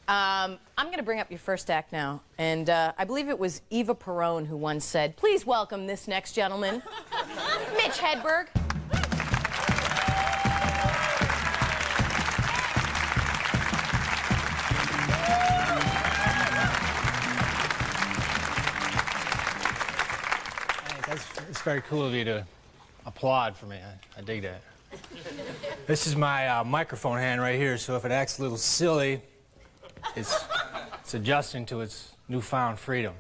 I'm going to bring up your first act now. And I believe it was Eva Perón who once said, please welcome this next gentleman, Mitch Hedberg. It's very cool of you to applaud for me. I dig that. This is my microphone hand right here, so if it acts a little silly, it's adjusting to its newfound freedom.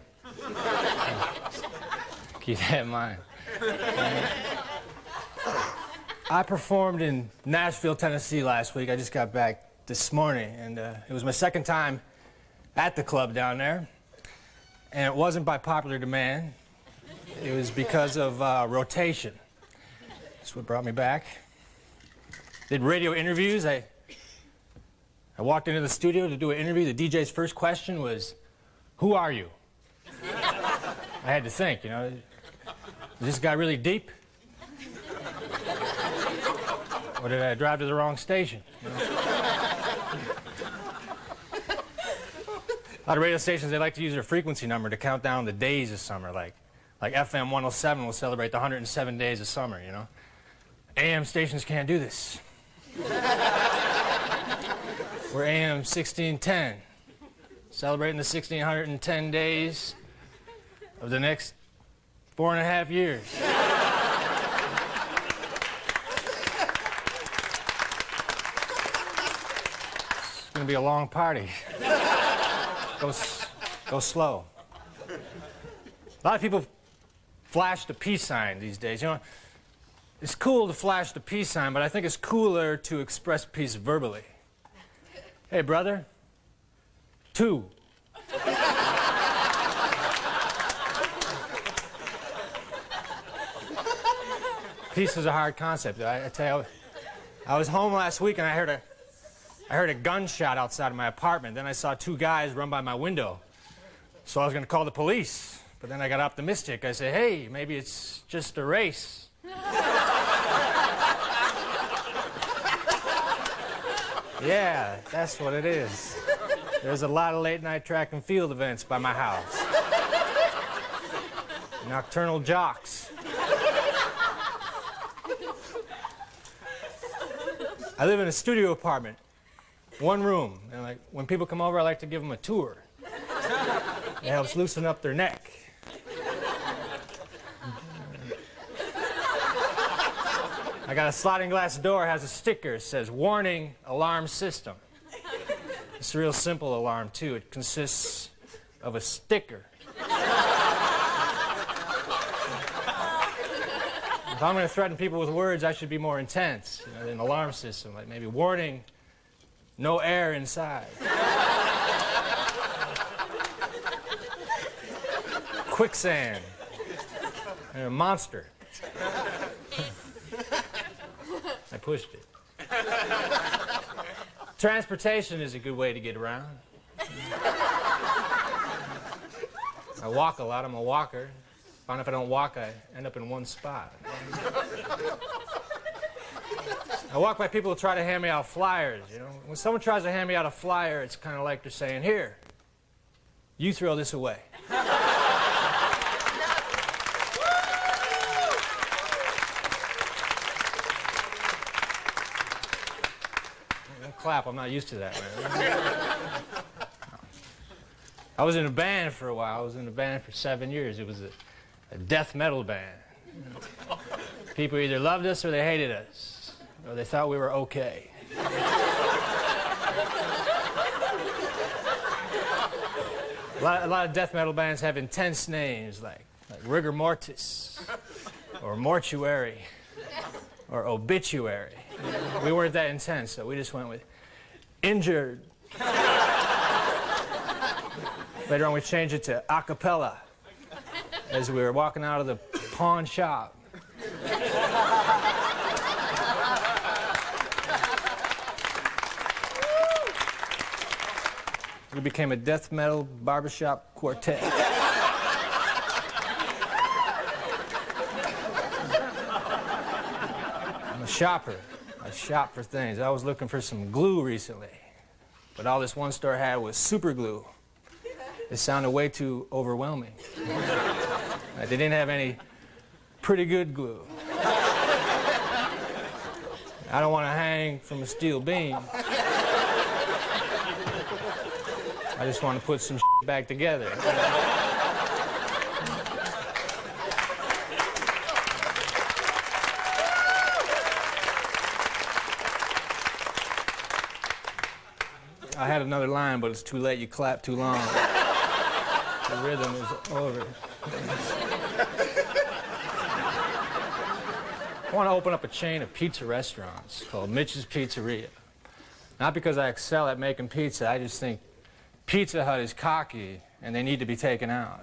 Keep that in mind. I performed in Nashville, Tennessee last week. I just got back this morning, and it was my second time at the club down there. And it wasn't by popular demand. It was because of rotation. That's what brought me back. Did radio interviews. I walked into the studio to do an interview. The DJ's first question was, who are you? I had to think, you know, is this guy really deep? Or did I drive to the wrong station? You know? A lot of radio stations, they like to use their frequency number to count down the days of summer, like FM 107 will celebrate the 107 days of summer, you know. AM stations can't do this. We're AM 1610, celebrating the 1610 days of the next 4.5 years. It's going to be a long party. Go slow. A lot of people flash the peace sign these days. You know, it's cool to flash the peace sign, but I think it's cooler to express peace verbally. Hey, brother. 2. Peace is a hard concept. I tell you, I was home last week and I heard a gunshot outside of my apartment. Then I saw 2 guys run by my window. So I was going to call the police. But then I got optimistic. I said, hey, maybe it's just a race. Yeah, that's what it is. There's a lot of late-night track and field events by my house. Nocturnal jocks. I live in a studio apartment, 1 room. And like, when people come over, I like to give them a tour. It helps loosen up their neck. I got a sliding glass door, has a sticker, it says, warning, alarm system. It's a real simple alarm, too. It consists of a sticker. If I'm going to threaten people with words, I should be more intense. You know, an alarm system, like maybe warning, no air inside. Quicksand. And a monster. I pushed it. Transportation is a good way to get around. I walk a lot. I'm a walker. Find if I don't walk, I end up in one spot. I walk by people who try to hand me out flyers, you know. When someone tries to hand me out a flyer, it's kind of like they're saying, here, you throw this away. Clap, I'm not used to that, man. I was in a band for a while. I was in a band for 7 years. It was a death metal band. People either loved us or they hated us, or they thought we were okay. A lot of death metal bands have intense names like Rigor Mortis, or Mortuary, or Obituary. We weren't that intense, so we just went with Injured. Later on, we changed it to a cappella as we were walking out of the pawn shop. We became a death metal barbershop quartet. I'm a shopper. I shop for things. I was looking for some glue recently. but all this one store had was super glue. It sounded way too overwhelming. They didn't have any pretty good glue. I don't want to hang from a steel beam. I just want to put some shit back together. I had another line, but it's too late. You clapped too long. The rhythm is over. I want to open up a chain of pizza restaurants called Mitch's Pizzeria. Not because I excel at making pizza, I just think Pizza Hut is cocky and they need to be taken out.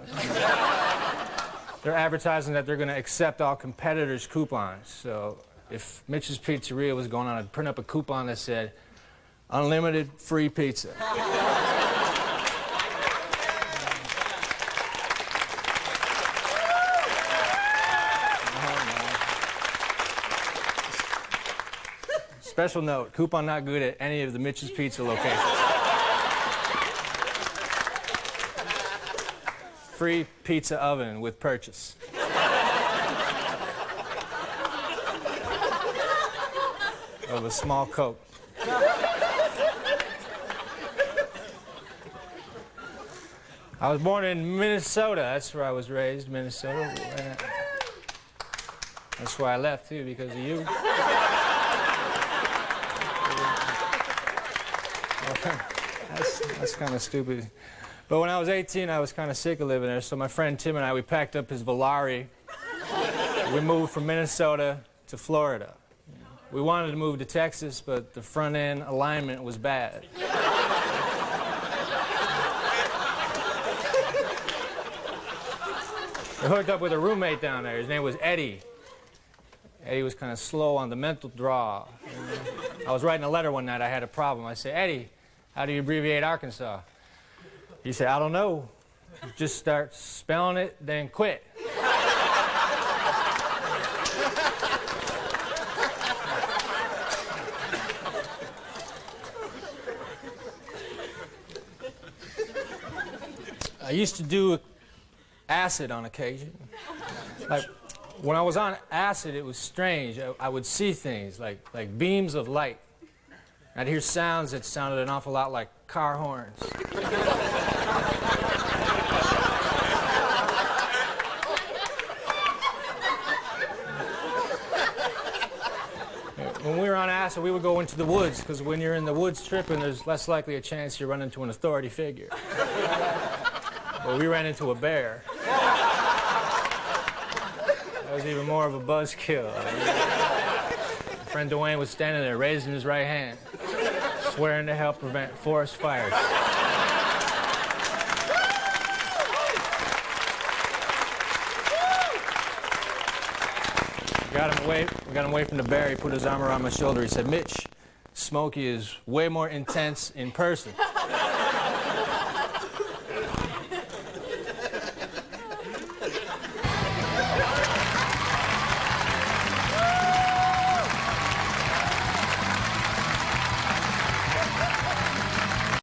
They're advertising that they're going to accept all competitors' coupons. So if Mitch's Pizzeria was going on, I'd print up a coupon that said, unlimited free pizza. Special note, coupon not good at any of the Mitch's Pizza locations. Free pizza oven with purchase. Of a small Coke. I was born in Minnesota. That's where I was raised, Minnesota. That's why I left, too, because of you. That's kind of stupid. But when I was 18, I was kind of sick of living there, so my friend Tim and I, we packed up his Volare. We moved from Minnesota to Florida. We wanted to move to Texas, but the front-end alignment was bad. I hooked up with a roommate down there. His name was Eddie. Eddie was kind of slow on the mental draw. I was writing a letter one night. I had a problem. I said, Eddie, how do you abbreviate Arkansas? He said, I don't know. Just start spelling it, then quit. I used to do acid on occasion. Like, when I was on acid, it was strange. I would see things like beams of light. I'd hear sounds that sounded an awful lot like car horns. When we were on acid, we would go into the woods, because when you're in the woods tripping, there's less likely a chance you run into an authority figure. But we ran into a bear. That was even more of a buzzkill. My friend Dwayne was standing there, raising his right hand, swearing to help prevent forest fires. We got him away from the bear. He put his arm around my shoulder. He said, Mitch, Smokey is way more intense in person.